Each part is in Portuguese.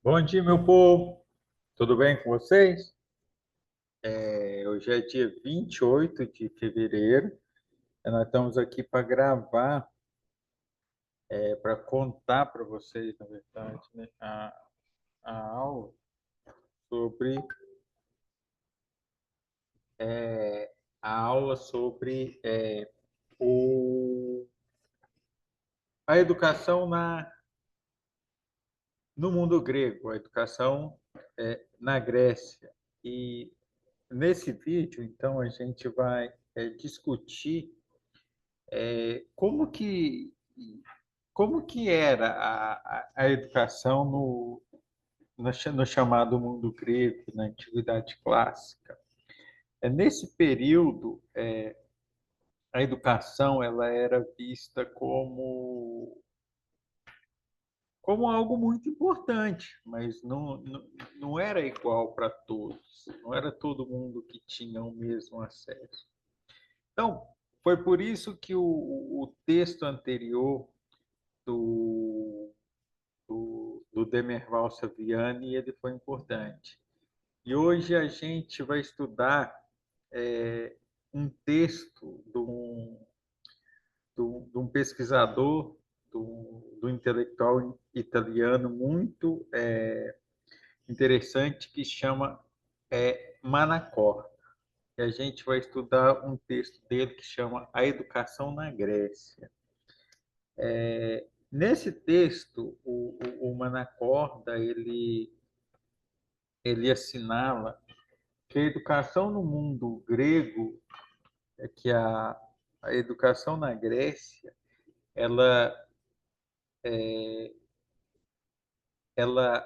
Bom dia, meu povo. Tudo bem com vocês? Hoje é dia 28 de fevereiro. Nós estamos aqui para gravar, para contar para vocês, na verdade, né, a aula sobre é, o, a educação no mundo grego, a educação na Grécia. E nesse vídeo, então, a gente vai discutir como que era a educação no chamado mundo grego, na antiguidade clássica. Nesse período, a educação ela era vista como algo muito importante, mas não era igual para todos, não era todo mundo que tinha o mesmo acesso. Então, foi por isso que o texto anterior do do Demerval Saviani, ele foi importante. E hoje a gente vai estudar um texto de um pesquisador, do intelectual italiano muito interessante, que chama Manacor. E a gente vai estudar um texto dele que chama A Educação na Grécia. Nesse texto, o Manacorda ele assinala que a educação no mundo grego, que a educação na Grécia, ela,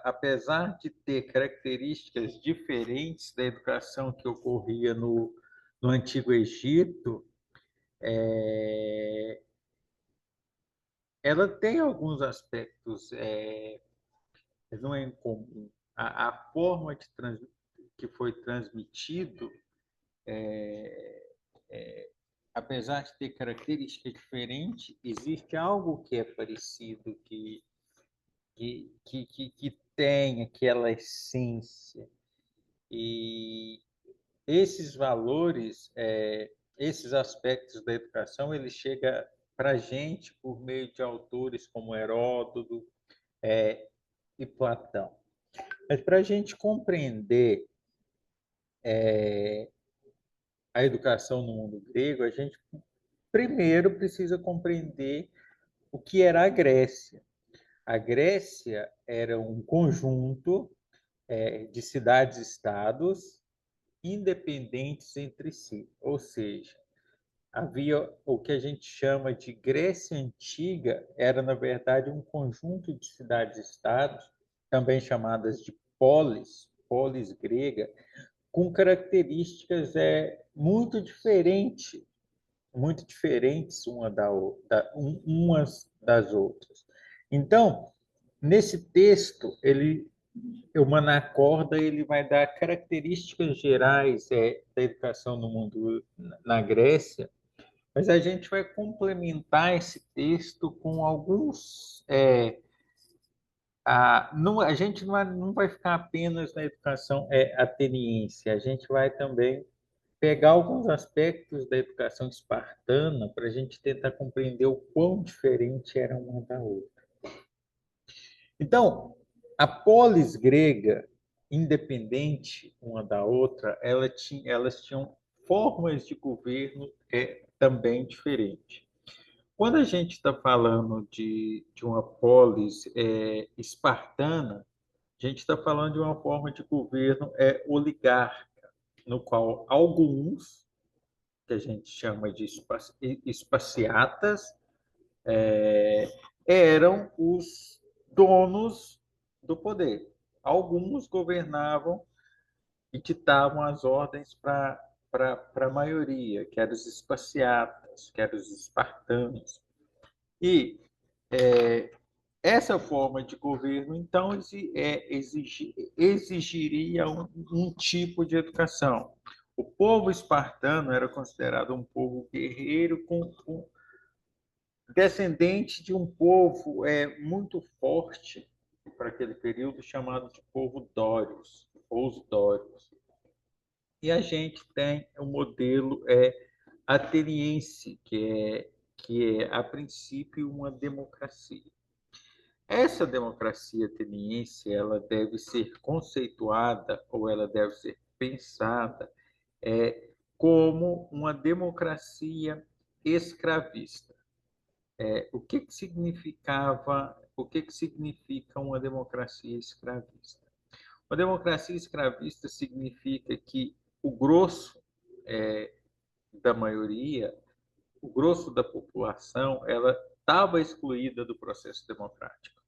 apesar de ter características diferentes da educação que ocorria no Antigo Egito, ela tem alguns aspectos não é incomum. A forma que foi transmitido, apesar de ter características diferentes, existe algo que é parecido, que tem aquela essência. E esses valores, esses aspectos da educação, ele chega para a gente por meio de autores como Heródoto e Platão. Mas para a gente compreender a educação no mundo grego, a gente primeiro precisa compreender o que era a Grécia. A Grécia era um conjunto de cidades-estados independentes entre si, ou seja, havia o que a gente chama de Grécia Antiga, era na verdade um conjunto de cidades-estados, também chamadas de polis grega, com características muito diferentes umas das outras. Então, nesse texto, o Manacorda ele vai dar características gerais da educação no mundo na Grécia, mas a gente vai complementar esse texto com alguns. A gente não vai ficar apenas na educação ateniense, a gente vai também pegar alguns aspectos da educação espartana para a gente tentar compreender o quão diferente era uma da outra. Então, a polis grega, independente uma da outra, elas tinham formas de governo também diferentes. Quando a gente está falando de uma polis espartana, a gente está falando de uma forma de governo oligárquica, no qual alguns, que a gente chama de espaciatas, eram os donos do poder. Alguns governavam e ditavam as ordens para a maioria, que eram os espaciatas, que eram os espartanos. E essa forma de governo, então, exigiria um tipo de educação. O povo espartano era considerado um povo guerreiro descendente de um povo muito forte, para aquele período chamado de povo dórios, ou os dórios. E a gente tem o modelo ateniense, que é, a princípio, uma democracia. Essa democracia ateniense, ela deve ser conceituada ou ela deve ser pensada como uma democracia escravista. O que significa uma democracia escravista? Uma democracia escravista significa que o grosso da maioria, o grosso da população, ela estava excluída do processo democrático.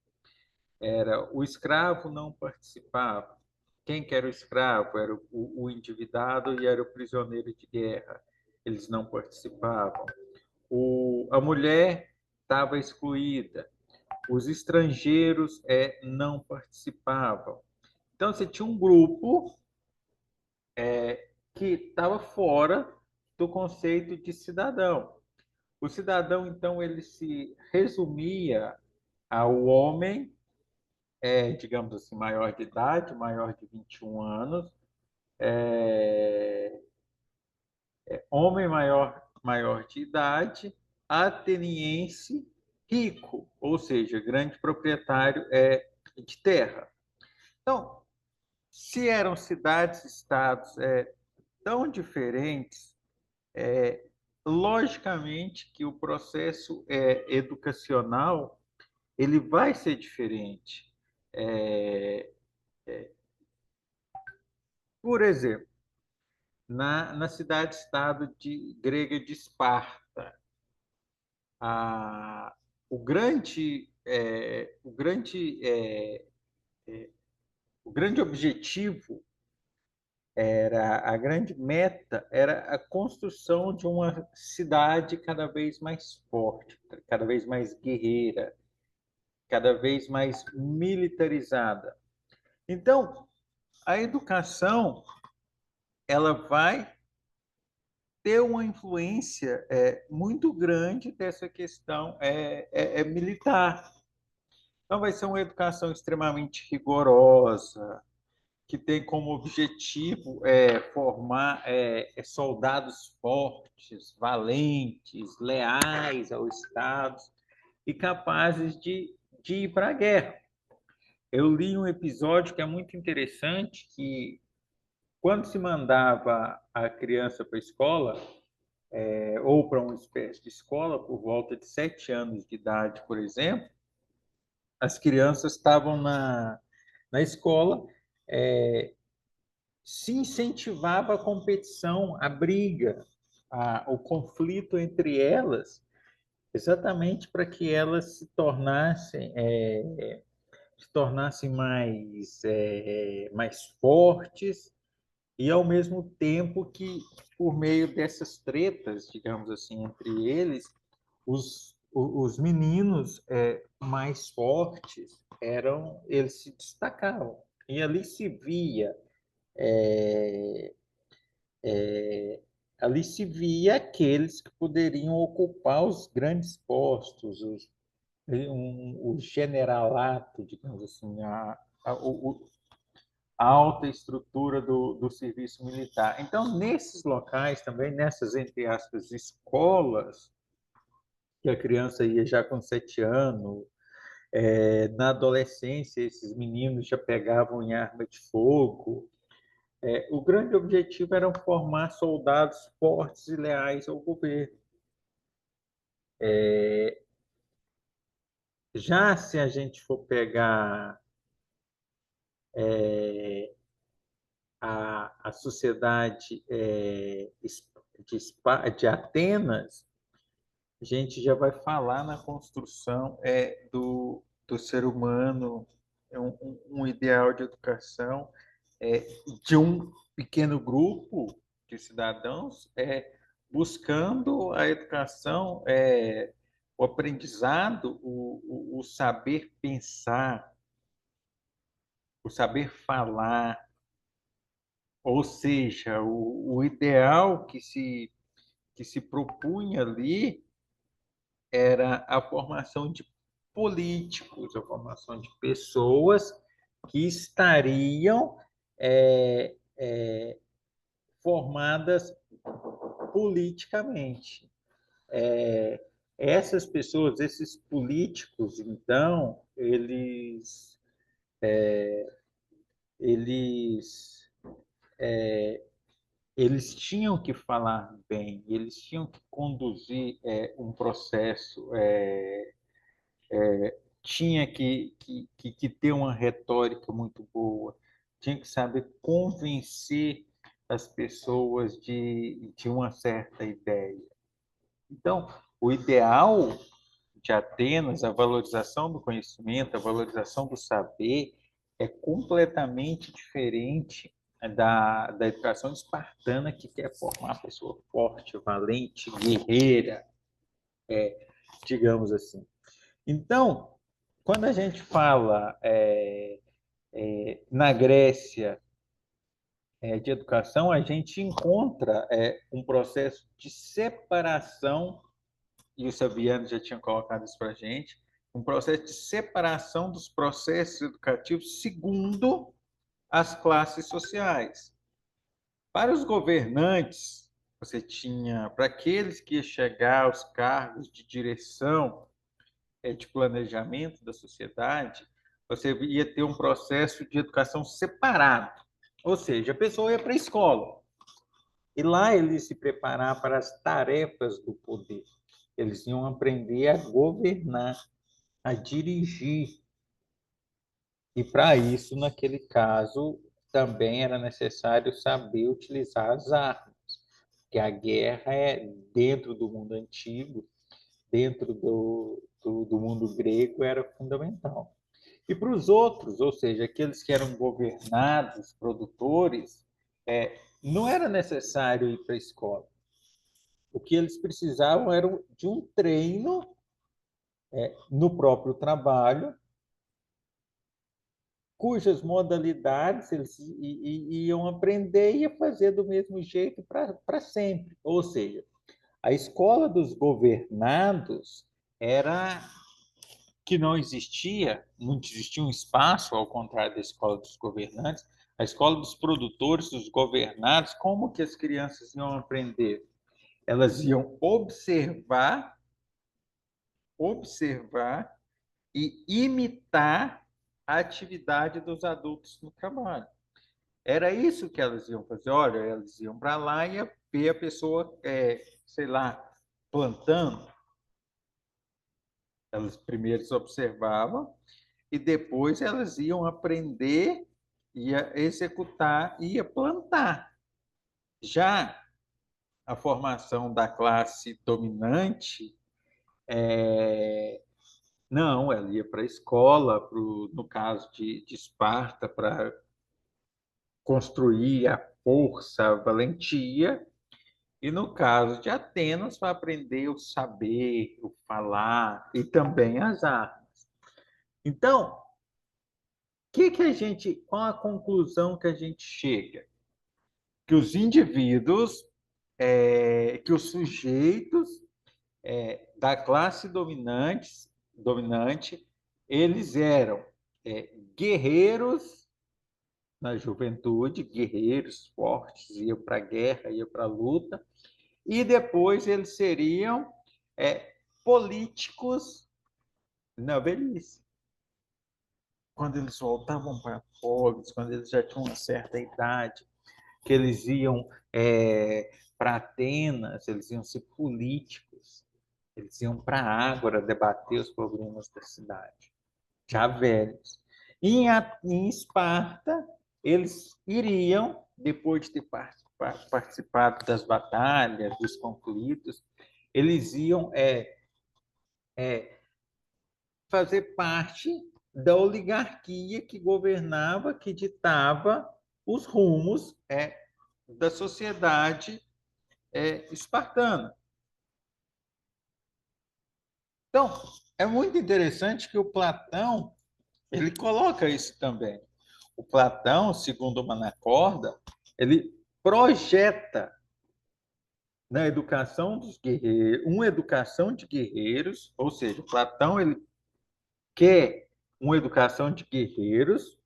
O escravo não participava. Quem que era o escravo? Era o endividado e era o prisioneiro de guerra. Eles não participavam. A mulher estava excluída. Os estrangeiros não participavam. Então, você tinha um grupo que estava fora do conceito de cidadão. O cidadão, então, ele se resumia ao homem, digamos assim, maior de idade, maior de 21 anos, homem maior de idade, ateniense, rico, ou seja, grande proprietário de terra. Então, se eram cidades-estados tão diferentes, logicamente que o processo educacional ele vai ser diferente. Por exemplo, na cidade-estado grega de Esparta, a, o grande objetivo a grande meta era a construção de uma cidade cada vez mais forte, cada vez mais guerreira, cada vez mais militarizada. Então, a educação ela vai ter uma influência muito grande dessa questão militar. Então, vai ser uma educação extremamente rigorosa, que tem como objetivo formar soldados fortes, valentes, leais ao Estado e capazes de ir para a guerra. Eu li um episódio que é muito interessante, que quando se mandava a criança para a escola, ou para uma espécie de escola, por volta de 7 anos de idade, por exemplo, as crianças estavam na escola, se incentivava a competição, a briga, o conflito entre elas, exatamente para que elas se tornassem mais fortes e, ao mesmo tempo que, por meio dessas tretas, digamos assim, entre eles, os meninos mais fortes eles se destacavam. E ali se via é, ali se via aqueles que poderiam ocupar os grandes postos, o generalato, digamos assim, a alta estrutura do serviço militar. Então, nesses locais também, nessas, entre aspas, escolas, que a criança ia já com 7 anos, na adolescência, esses meninos já pegavam em arma de fogo. O grande objetivo era formar soldados fortes e leais ao governo. Já se a gente for pegar a sociedade de Atenas, a gente já vai falar na construção do ser humano, um ideal de educação de um pequeno grupo de cidadãos buscando a educação, o aprendizado, o saber pensar, o saber falar, ou seja, o ideal que se propunha ali era a formação de políticos, a formação de pessoas que estariam é, é, formadas politicamente. Essas pessoas, esses políticos, então, eles, eles tinham que falar bem, eles tinham que conduzir um processo, tinha que ter uma retórica muito boa, tinha que saber convencer as pessoas de uma certa ideia. Então, o ideal de Atenas, a valorização do conhecimento, a valorização do saber, é completamente diferente da educação espartana, que quer formar a pessoa forte, valente, guerreira, digamos assim. Então, quando a gente fala na Grécia de educação, a gente encontra um processo de separação, e o Saviano já tinha colocado isso para a gente, um processo de separação dos processos educativos segundo as classes sociais. Para os governantes, você tinha, para aqueles que iam chegar aos cargos de direção, de planejamento da sociedade, você ia ter um processo de educação separado. Ou seja, a pessoa ia para a escola e lá ele se preparar para as tarefas do poder. Eles iam aprender a governar, a dirigir. E para isso, naquele caso, também era necessário saber utilizar as armas, porque a guerra é dentro do mundo antigo, dentro do mundo grego, era fundamental. E para os outros, ou seja, aqueles que eram governados, produtores, não era necessário ir para a escola. O que eles precisavam era de um treino no próprio trabalho, cujas modalidades eles iam aprender e ia fazer do mesmo jeito para sempre. Ou seja, a escola dos governados era que não existia um espaço, ao contrário da escola dos governantes, a escola dos produtores, dos governados, como que as crianças iam aprender? Elas iam observar e imitar a atividade dos adultos no trabalho. Era isso que elas iam fazer. Olha, elas iam para lá e ia ver a pessoa, sei lá, plantando. Elas primeiro observavam e depois elas iam aprender, ia executar, ia plantar. Já a formação da classe dominante, não, ela ia para a escola, no caso de Esparta, para construir a força, a valentia, e no caso de Atenas, para aprender o saber, o falar e também as artes. Então, qual a conclusão que a gente chega? Que os indivíduos, que os sujeitos da classe dominante, eles eram guerreiros na juventude, guerreiros fortes, iam para a guerra, iam para a luta, e depois eles seriam políticos na velhice. Quando eles voltavam para pobres, quando eles já tinham uma certa idade, que eles iam para Atenas, eles iam ser políticos, eles iam para a Ágora debater os problemas da cidade, já velhos. Em Esparta, eles iriam, depois de ter participado das batalhas, dos conflitos, eles iam fazer parte da oligarquia que governava, que ditava os rumos da sociedade espartana. Então, é muito interessante que o Platão ele coloca isso também. O Platão, segundo o Manacorda, ele projeta na educação dos guerreiros, uma educação de guerreiros, ou seja, Platão ele quer uma educação de guerreiros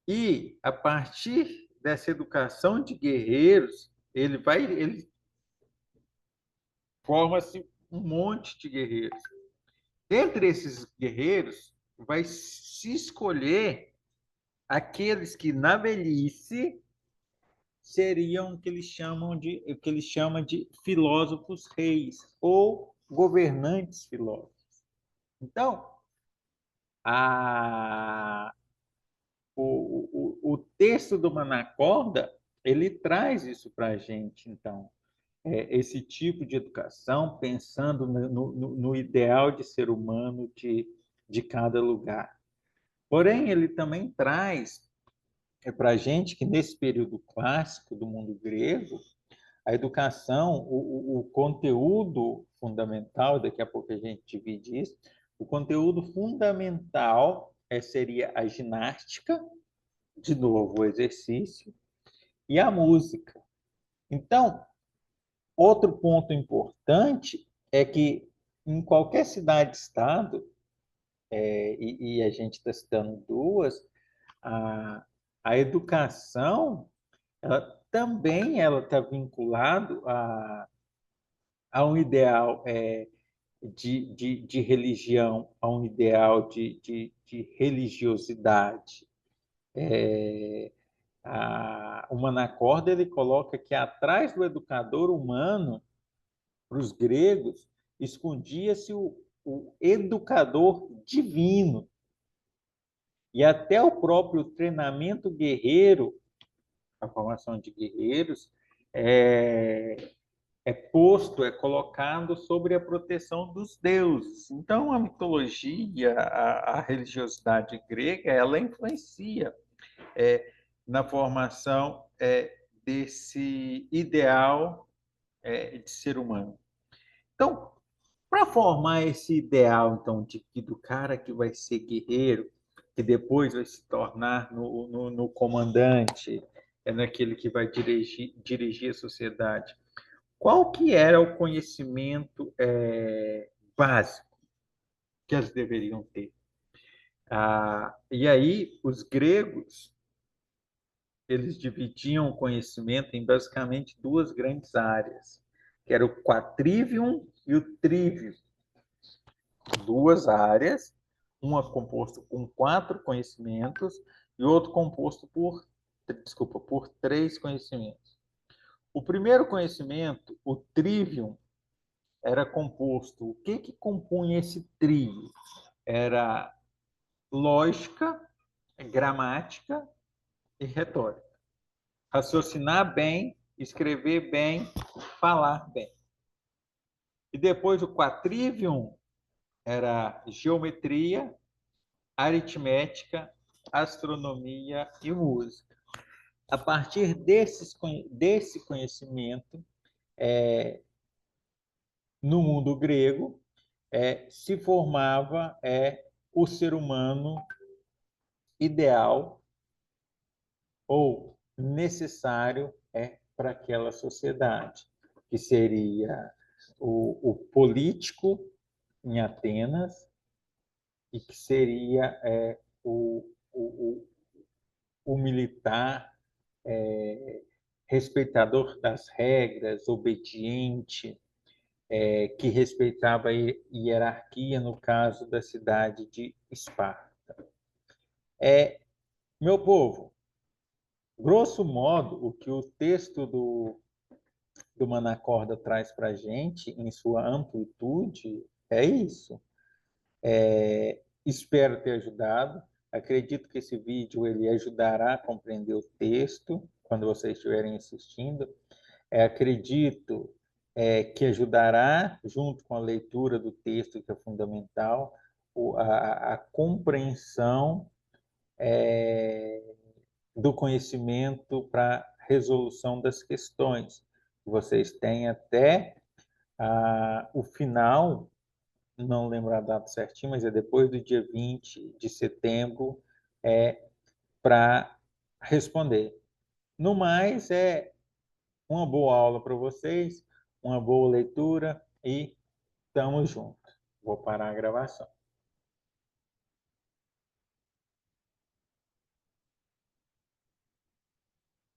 e, a partir dessa educação de guerreiros, ele forma-se um monte de guerreiros. Dentre esses guerreiros, vai se escolher aqueles que, na velhice, seriam o que eles chamam de filósofos reis ou governantes filósofos. Então, a, o texto do Manacorda, ele traz isso para a gente, então. Esse tipo de educação, pensando no ideal de ser humano de cada lugar. Porém, ele também traz para a gente que, nesse período clássico do mundo grego, a educação, o conteúdo fundamental, daqui a pouco a gente divide isso, o conteúdo fundamental seria a ginástica, de novo, o exercício, e a música. Então, outro ponto importante é que em qualquer cidade-estado, e a gente está citando duas, a, a educação ela também ela está vinculado a um ideal de religião, a um ideal de religiosidade. O Manacorda ele coloca que atrás do educador humano, para os gregos, escondia-se o educador divino. E até o próprio treinamento guerreiro, a formação de guerreiros, é, é colocado sobre a proteção dos deuses. Então, a mitologia, a religiosidade grega, ela influencia na formação desse ideal de ser humano. Então, para formar esse ideal, então, do cara que vai ser guerreiro, que depois vai se tornar no comandante, naquele que vai dirigir a sociedade, qual que era o conhecimento básico que eles deveriam ter? E aí, os gregos, eles dividiam o conhecimento em basicamente duas grandes áreas, que era o quatrivium e o trivium. Duas áreas, uma composta com 4 conhecimentos e outro composto por 3 conhecimentos. O primeiro conhecimento, o trivium, era composto. O que compunha esse trio? Era lógica, gramática e retórica. Raciocinar bem, escrever bem, falar bem. E depois o quatrivium era geometria, aritmética, astronomia e música. A partir desse conhecimento, no mundo grego, se formava o ser humano ideal ou necessário para aquela sociedade, que seria o político em Atenas e que seria o, o militar respeitador das regras, obediente, que respeitava a hierarquia no caso da cidade de Esparta. Meu povo, grosso modo, o que o texto do Manacorda traz para a gente, em sua amplitude, é isso. Espero ter ajudado. Acredito que esse vídeo ele ajudará a compreender o texto quando vocês estiverem assistindo. Acredito que ajudará, junto com a leitura do texto, que é fundamental, a compreensão do conhecimento para resolução das questões. Vocês têm até o final, não lembro a data certinha, mas é depois do dia 20 de setembro, para responder. No mais, é uma boa aula para vocês, uma boa leitura e estamos juntos. Vou parar a gravação.